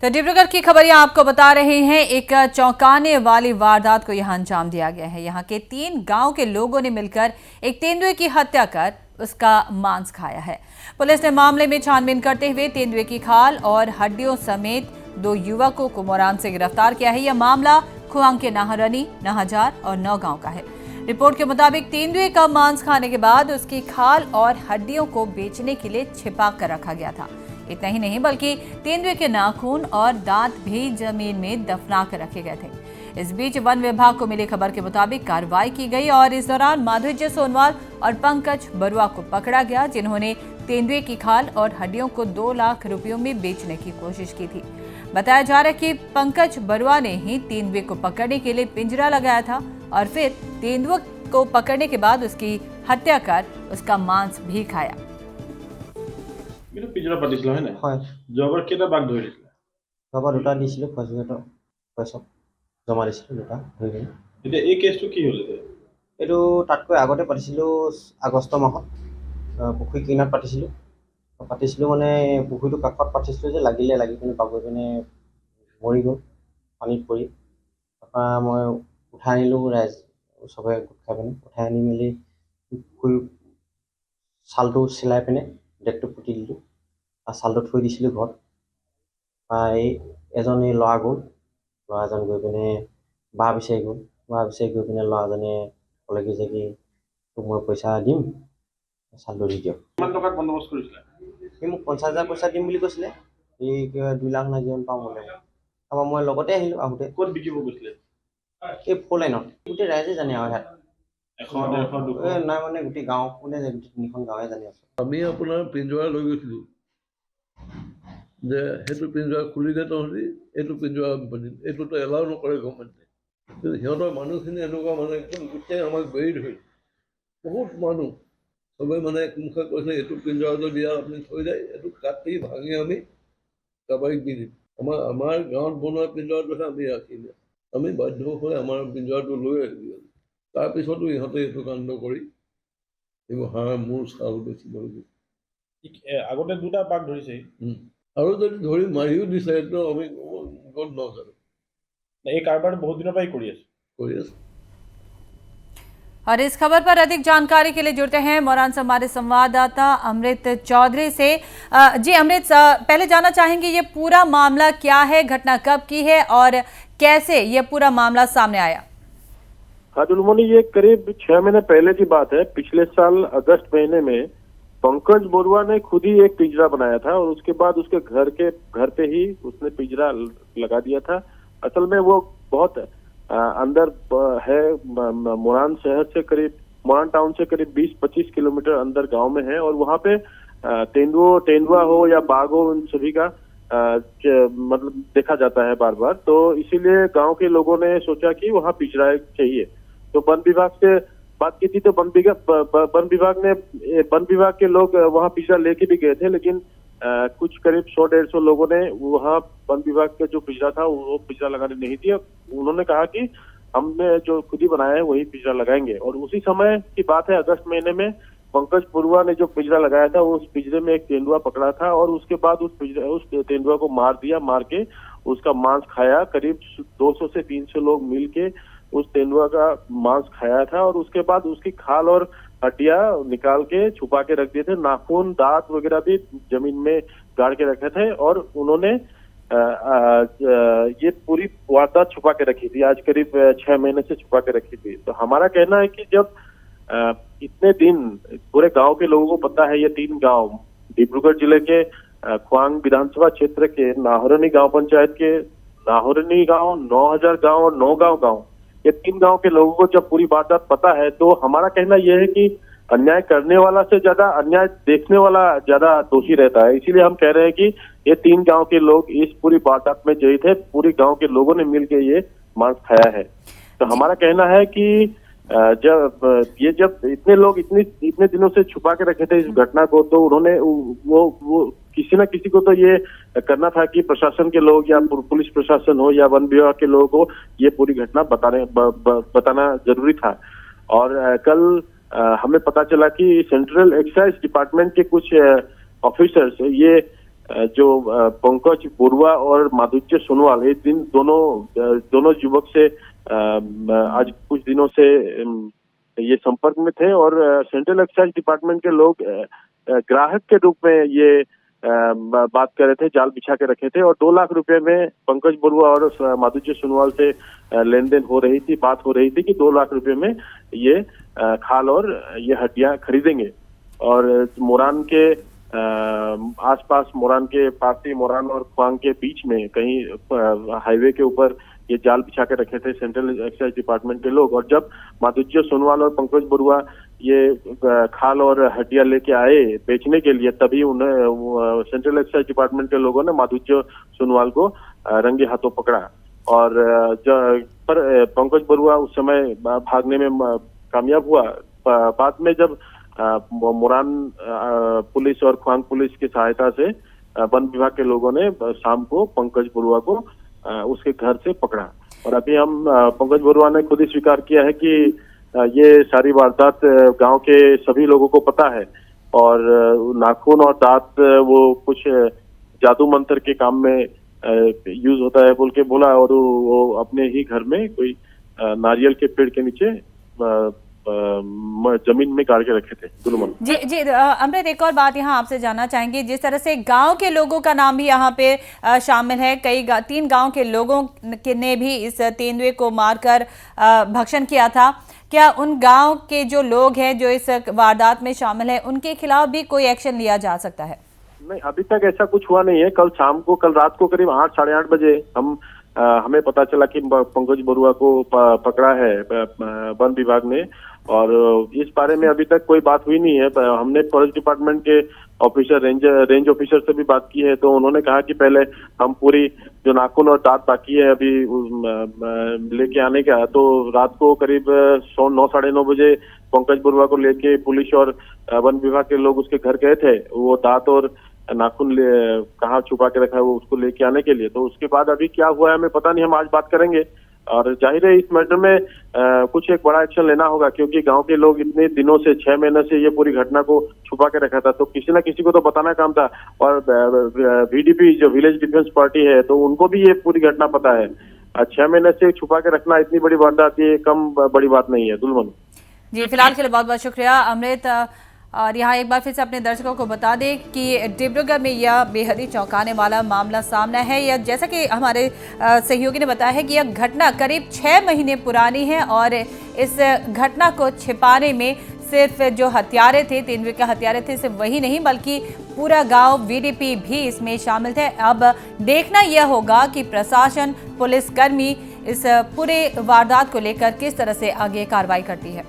तो डिब्रूगढ़ की खबरियां आपको बता रहे हैं। एक चौंकाने वाली वारदात को यहां अंजाम दिया गया है। यहां के 3 गांव के लोगों ने मिलकर एक तेंदुए की हत्या कर उसका मांस खाया है। पुलिस ने मामले में छानबीन करते हुए तेंदुए की खाल और हड्डियों समेत 2 युवकों को मोरान से गिरफ्तार किया है। यह मामला खुआंग के नाहरनी, नाहजार और नौगांव का है। रिपोर्ट के मुताबिक तेंदुए का मांस खाने के बाद उसकी खाल और हड्डियों को बेचने के लिए छिपा कर रखा गया था। इतना ही नहीं बल्कि तेंदुए के नाखून और दांत भी जमीन में दफना कर रखे गए थे। इस बीच वन विभाग को मिली खबर के मुताबिक कार्रवाई की गई और इस दौरान माधुर्य सोनवाल और पंकज बरुआ को पकड़ा गया, जिन्होंने तेंदुए की खाल और हड्डियों को 2 लाख रुपयों में बेचने की कोशिश की थी। बताया जा रहा है कि पंकज बरुआ ने ही तेंदुए को पकड़ने के लिए पिंजरा लगाया था और फिर तेंदुए को पकड़ने के बाद उसकी हत्या कर उसका मांस भी खाया। पिंजरा पातिছিল হয় না হয় জবৰ কেটা বাঘ ধৰিছিল জবৰ দুটা দিছিল পইচা জমা দিছিল দুটা হৈ গ'ল। এতিয়া এই কেছটো কি হ'ল এইটো তাতকৈ আগতে পাতিছিলোঁ আগষ্ট মাহত পুখুৰী কিনাৰত পাতিছিলোঁ মানে পুখুৰীটো কাষত পাতিছিলোঁ যে লাগি পিনে বাগৰি পিনে মৰি গ'ল পানীত পৰি। তাৰপৰা মই উঠাই আনিলোঁ, ৰাইজ চবে গোট খাই পিনে উঠাই আনি মেলি পুখুৰী ছালটো চিলাই পিনে ডেটটো পুতি দিলোঁ আৰু ছালটো থৈ দিছিলোঁ ঘৰত। এই ল'ৰা গ'ল, ল'ৰাজন গৈ পিনে বাঁহ বিচাৰি গৈ পিনে ল'ৰাজনে ক'লেগৈ যে কি তোক মই পইচা দিম, ছালটো দি দিয়ক। কিমান টকাত বন্দবস্ত কৰিছিলে? সি মোক 50,000 পইচা দিম বুলি কৈছিলে। এই 2 লাখ না কিমান পাওঁ বোলে। তাৰপৰা মই লগতে আহিলোঁ। আহোঁতে ক'ত বিকিব গৈছিলে? এই 4 লাইনত গোটেই ৰাইজে জানে আৰু ইয়াত 100, 150 নাই মানে গোটেই গাঁও কোনে গোটেই 3খন গাঁৱে জানি আছোঁ। আমি আপোনাৰ পিঞ্জৰা লৈ গৈছিলোঁ যে সেইটো পিঞ্জৰা খুলি দে তহঁতি, এইটো পিঞ্জৰা এইটোতো এলাউ নকৰে গভৰ্ণমেণ্টে। কিন্তু সিহঁতৰ মানুহখিনি এনেকুৱা মানে একদম গোটেই আমাক বেৰি ধৰিল। বহুত মানুহ চবে মানে একমুখে কৈছে এইটো পিঞ্জৰা যদি আপুনি থৈ যায় এইটো কাটি ভাঙি আমি কাবাৰীক দি দিম। আমাৰ গাঁৱত বনোৱা পিঞ্জৰাটোহে আমি ৰাখিম। আমি বাধ্য হৈ আমাৰ পিঞ্জৰাটো লৈ আহিলোঁ। তাৰপিছতো ইহঁতে এইটো কাণ্ড কৰি এইবোৰ হাড় মূৰ চাল বেচিবলৈ আগতে 2টা বাঘ ধৰিছে আৰু যদি ধৰি মাৰিও দিছে এইটো আমি গ'ল নাজানো। এই কাৰবাৰ বহুত দিনৰ পৰাই কৰি আছে। और इस खबर पर अधिक जानकारी के लिए जुड़ते हैं मोरान से हमारे संवाददाता अमृत चौधरी से। जी अमृत, पहले जानना चाहेंगे ये पूरा मामला क्या है, घटना कब की है और कैसे ये पूरा मामला सामने आया? हाँ दुलमोनी, ये करीब 6 महीने पहले की बात है। पिछले साल अगस्त महीने में पंकज बरुआ ने खुद ही एक पिंजरा बनाया था और उसके बाद उसके घर पे ही उसने पिंजरा लगा दिया था। असल में वो बहुत अंदर है, मोरान शहर से करीब, मोरान टाउन से करीब 20-25 किलोमीटर अंदर गांव में है और वहाँ पे तेंदुआ हो या बाघ हो, उन सभी का मतलब देखा जाता है बार बार। तो इसीलिए गांव के लोगों ने सोचा कि वहाँ पिंजरा चाहिए। तो वन विभाग से बात की थी तो वन विभाग के लोग वहाँ पिंजरा लेके भी गए थे, लेकिन कुछ करीब 100-150 लोगों ने वहाँ वन विभाग का जो पिंजरा था वो पिंजरा लगाने नहीं दिया। उन्होंने कहा कि हमने जो खुद ही बनाया है वही पिंजरा लगाएंगे। और उसी समय की बात है, अगस्त महीने में पंकज बरुआ ने जो पिंजरा लगाया था उस पिंजरे में एक तेंदुआ पकड़ा था और उसके बाद उस तेंदुआ को मार के उसका मांस खाया। करीब 200 से 300 लोग मिल के उस तेंदुआ का मांस खाया था और उसके बाद उसकी खाल और हड्डियां निकाल के छुपा के रख दिए थे। नाखून, दांत वगैरह भी जमीन में गाड़ के रखे थे और उन्होंने ये पूरी वारदात छुपा के रखी थी। आज करीब 6 महीने से छुपा के रखी थी। तो हमारा कहना है कि जब इतने दिन पूरे गांव के लोगों को पता है, ये 3 गांव डिब्रूगढ़ जिले के खुआंग विधानसभा क्षेत्र के नाहरनी गांव पंचायत के नाहरनी गांव, 9000 गांव और नौगांव गांव, ये 3 गांव के लोगों को जब पूरी वारदात पता है तो हमारा कहना यह है कि अन्याय करने वाला से ज्यादा अन्याय देखने वाला ज्यादा दोषी रहता है। इसीलिए हम कह रहे हैं कि ये 3 गांव के लोग इस पूरी वारदात में जड़ित है। पूरी गांव के लोगों ने मिलकर ये मांस खाया है। तो हमारा कहना है कि जब इतने लोग इतने दिनों से छुपा के रखे थे इस घटना को, तो उन्होंने वो किसी ना किसी को तो ये करना था कि प्रशासन के लोग या पुलिस प्रशासन हो या वन विभाग के लोगों को ये पूरी घटना बताना जरूरी था। और कल हमें पता चला कि सेंट्रल एक्साइज डिपार्टमेंट के कुछ ऑफिसर्स ये जो पंकज बरुआ और माधुर्य सोनवाल, ये दोनों युवक से आज कुछ दिनों से ये संपर्क में थे और सेंट्रल एक्साइज डिपार्टमेंट के लोग ग्राहक के रूप में ये बात कर रहे थे, जाल बिछा के रखे थे और 2 लाख रुपए में पंकज बरुआ और माधुर्य सोनवाल से लेन देन हो रही थी, बात हो रही थी कि 2 लाख रुपए में ये खाल और ये हड्डियां खरीदेंगे। और मोरान के आसपास, मोरान के पास ही, मोरान और ख्वांग के बीच में कहीं हाईवे के ऊपर ये जाल बिछा के रखे थे सेंट्रल एक्साइज डिपार्टमेंट के लोग। और जब माधुर्य सोनवाल और पंकज बरुआ ये खाल और हड्डियां लेके आए बेचने के लिए, तभी उन्हें सेंट्रल एक्साइज डिपार्टमेंट के लोगों ने माधुर्य सोनवाल को रंगे हाथों पकड़ा। और पर पंकज बरुआ उस समय भागने में कामयाब हुआ। बाद में जब मोरान पुलिस और ख्वांग पुलिस की सहायता से वन विभाग के लोगों ने शाम को पंकज बरुआ को उसके घर से पकड़ा। और अभी हम पंकज बरुआ ने खुद ही स्वीकार किया है कि ये सारी वारदात गांव के सभी लोगों को पता है और नाखून और दांत वो कुछ जादू मंत्र के काम में यूज होता है बोल के बोला। और वो अपने ही घर में कोई नारियल के पेड़ के नीचे जमीन में गाड़ के रखे थे। जी अमृत, एक और बात यहाँ आपसे जानना चाहेंगे, जिस तरह से गांव के लोगों का नाम भी यहाँ पे शामिल है, 3 गांव के लोगों ने भी इस तेंदुए को मारकर भक्षण किया था, क्या उन गांव के जो लोग हैं जो इस वारदात में शामिल है उनके खिलाफ भी कोई एक्शन लिया जा सकता है? नहीं, अभी तक ऐसा कुछ हुआ नहीं है। कल रात को करीब 8 साढ़े 8 बजे हमें पता चला कि पंकज बरुआ को पकड़ा है वन विभाग ने, और इस बारे में अभी तक कोई बात हुई नहीं है। हमने फॉरेस्ट डिपार्टमेंट के ऑफिसर, रेंज ऑफिसर से भी बात की है, तो उन्होंने कहा कि पहले हम पूरी जो नाखून और दांत बाकी है अभी लेके आने का। तो रात को करीब 9 साढ़े 9 बजे पंकज बरुआ को लेके पुलिस और वन विभाग के लोग उसके घर गए थे, वो दांत और नाखून कहाँ छुपा के रखा है वो उसको लेके आने के लिए। तो उसके बाद अभी क्या हुआ है हमें पता नहीं, हम आज बात करेंगे। और जाहिर है इस मैटर में कुछ एक बड़ा एक्शन लेना होगा, क्योंकि गांव के लोग इतने दिनों से 6 महीने से ये पूरी घटना को छुपा के रखा था, तो किसी ना किसी को तो बताना काम था। और VDP जो विलेज डिफेंस पार्टी है, तो उनको भी ये पूरी घटना पता है। 6 महीने से छुपा के रखना इतनी बड़ी वारदात, ये कम बड़ी बात नहीं है। दुल्मन जी, फिलहाल के लिए बहुत बहुत शुक्रिया अमृत। और यहाँ एक बार फिर से अपने दर्शकों को बता दें कि डिब्रूगढ़ में यह बेहद ही चौंकाने वाला मामला सामने है। यह जैसा कि हमारे सहयोगी ने बताया है कि यह घटना करीब 6 महीने पुरानी है और इस घटना को छिपाने में सिर्फ जो हत्यारे थे, तेंदुए के हत्यारे थे, सिर्फ वही नहीं बल्कि पूरा गांव VDP भी इसमें शामिल थे। अब देखना यह होगा कि प्रशासन, पुलिसकर्मी इस पूरे वारदात को लेकर किस तरह से आगे कार्रवाई करती है।